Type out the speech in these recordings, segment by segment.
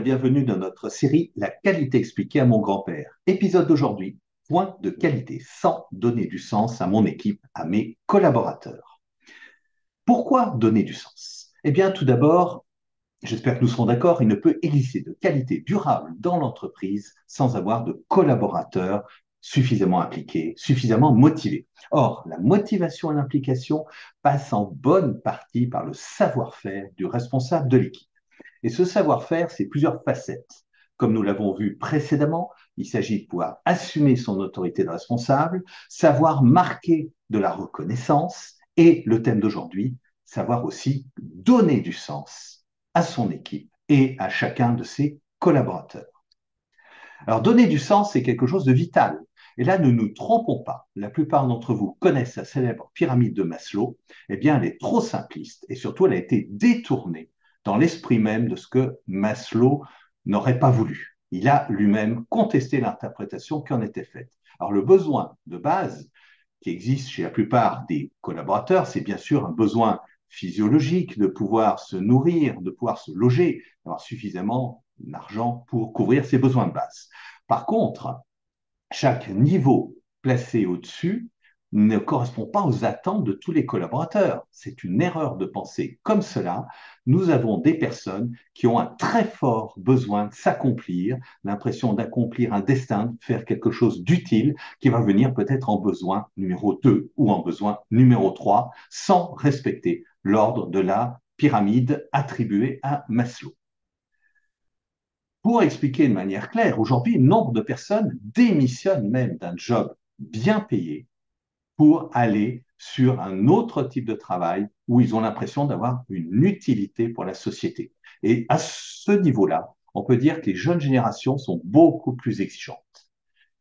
et bienvenue dans notre série La qualité expliquée à mon grand-père. Épisode d'aujourd'hui, point de qualité, sans donner du sens à mon équipe, à mes collaborateurs. Pourquoi donner du sens? Eh bien, tout d'abord, j'espère que nous serons d'accord, il ne peut exister de qualité durable dans l'entreprise sans avoir de collaborateurs suffisamment impliqués, suffisamment motivés. Or, la motivation et l'implication passent en bonne partie par le savoir-faire du responsable de l'équipe. Et ce savoir-faire, c'est plusieurs facettes. Comme nous l'avons vu précédemment, il s'agit de pouvoir assumer son autorité de responsable, savoir marquer de la reconnaissance et le thème d'aujourd'hui, savoir aussi donner du sens à son équipe et à chacun de ses collaborateurs. Alors, donner du sens, c'est quelque chose de vital. Et là, ne nous trompons pas. La plupart d'entre vous connaissent la célèbre pyramide de Maslow. Eh bien, elle est trop simpliste et surtout, elle a été détournée dans l'esprit même de ce que Maslow n'aurait pas voulu. Il a lui-même contesté l'interprétation qui en était faite. Alors, le besoin de base qui existe chez la plupart des collaborateurs, c'est bien sûr un besoin physiologique de pouvoir se nourrir, de pouvoir se loger, d'avoir suffisamment d'argent pour couvrir ses besoins de base. Par contre, chaque niveau placé au-dessus ne correspond pas aux attentes de tous les collaborateurs. C'est une erreur de penser comme cela. Nous avons des personnes qui ont un très fort besoin de s'accomplir, l'impression d'accomplir un destin, de faire quelque chose d'utile, qui va venir peut-être en besoin numéro 2 ou en besoin numéro 3, sans respecter l'ordre de la pyramide attribuée à Maslow. Pour expliquer de manière claire, aujourd'hui, nombre de personnes démissionnent même d'un job bien payé pour aller sur un autre type de travail où ils ont l'impression d'avoir une utilité pour la société. Et à ce niveau-là, on peut dire que les jeunes générations sont beaucoup plus exigeantes.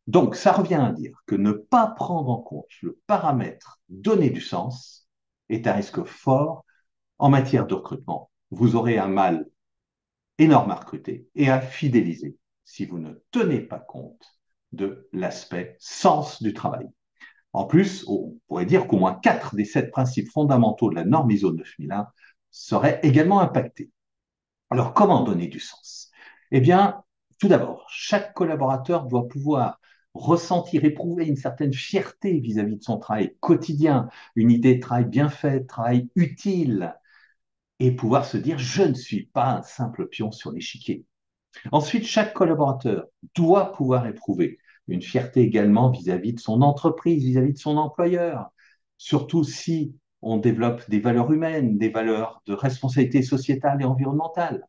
Donc, ça revient à dire que ne pas prendre en compte le paramètre donner du sens est un risque fort en matière de recrutement. Vous aurez un mal énorme à recruter et à fidéliser si vous ne tenez pas compte de l'aspect sens du travail. En plus, on pourrait dire qu'au moins 4 des 7 principes fondamentaux de la norme ISO 9001 seraient également impactés. Alors, comment donner du sens? Eh bien, tout d'abord, chaque collaborateur doit pouvoir ressentir, éprouver une certaine fierté vis-à-vis de son travail quotidien, une idée de travail bien faite, travail utile, et pouvoir se dire, je ne suis pas un simple pion sur l'échiquier. Ensuite, chaque collaborateur doit pouvoir éprouver une fierté également vis-à-vis de son entreprise, vis-à-vis de son employeur, surtout si on développe des valeurs humaines, des valeurs de responsabilité sociétale et environnementale.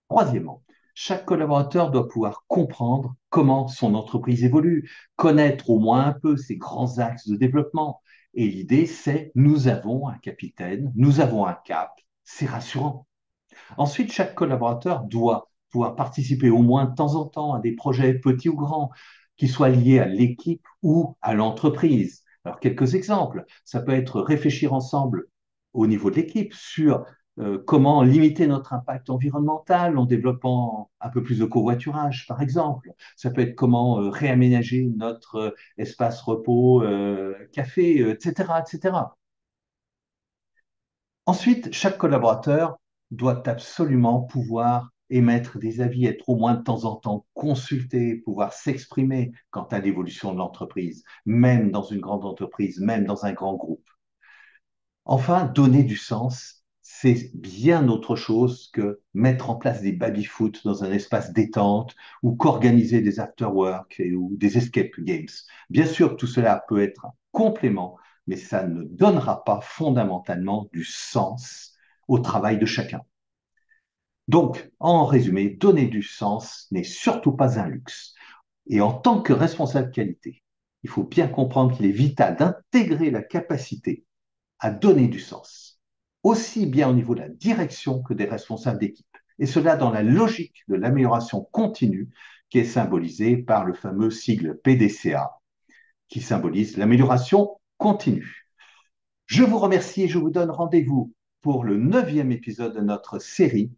Troisièmement, chaque collaborateur doit pouvoir comprendre comment son entreprise évolue, connaître au moins un peu ses grands axes de développement. Et l'idée, c'est nous avons un capitaine, nous avons un cap, c'est rassurant. Ensuite, chaque collaborateur doit pouvoir participer au moins de temps en temps à des projets petits ou grands, qui soient liés à l'équipe ou à l'entreprise. Alors, quelques exemples. Ça peut être réfléchir ensemble au niveau de l'équipe sur comment limiter notre impact environnemental en développant un peu plus de covoiturage, par exemple. Ça peut être comment réaménager notre espace repos, café, etc., etc. Ensuite, chaque collaborateur doit absolument pouvoir émettre des avis, être au moins de temps en temps consulté, pouvoir s'exprimer quant à l'évolution de l'entreprise, même dans une grande entreprise, même dans un grand groupe. Enfin, donner du sens, c'est bien autre chose que mettre en place des baby-foot dans un espace détente ou qu'organiser des after-work ou des escape games. Bien sûr, tout cela peut être un complément, mais ça ne donnera pas fondamentalement du sens au travail de chacun. Donc, en résumé, donner du sens n'est surtout pas un luxe. Et en tant que responsable qualité, il faut bien comprendre qu'il est vital d'intégrer la capacité à donner du sens, aussi bien au niveau de la direction que des responsables d'équipe. Et cela dans la logique de l'amélioration continue qui est symbolisée par le fameux sigle PDCA, qui symbolise l'amélioration continue. Je vous remercie et je vous donne rendez-vous pour le 9e épisode de notre série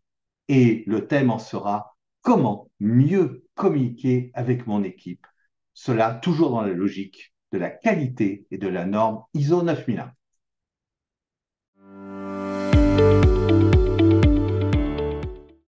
et le thème en sera comment mieux communiquer avec mon équipe. Cela toujours dans la logique de la qualité et de la norme ISO 9001.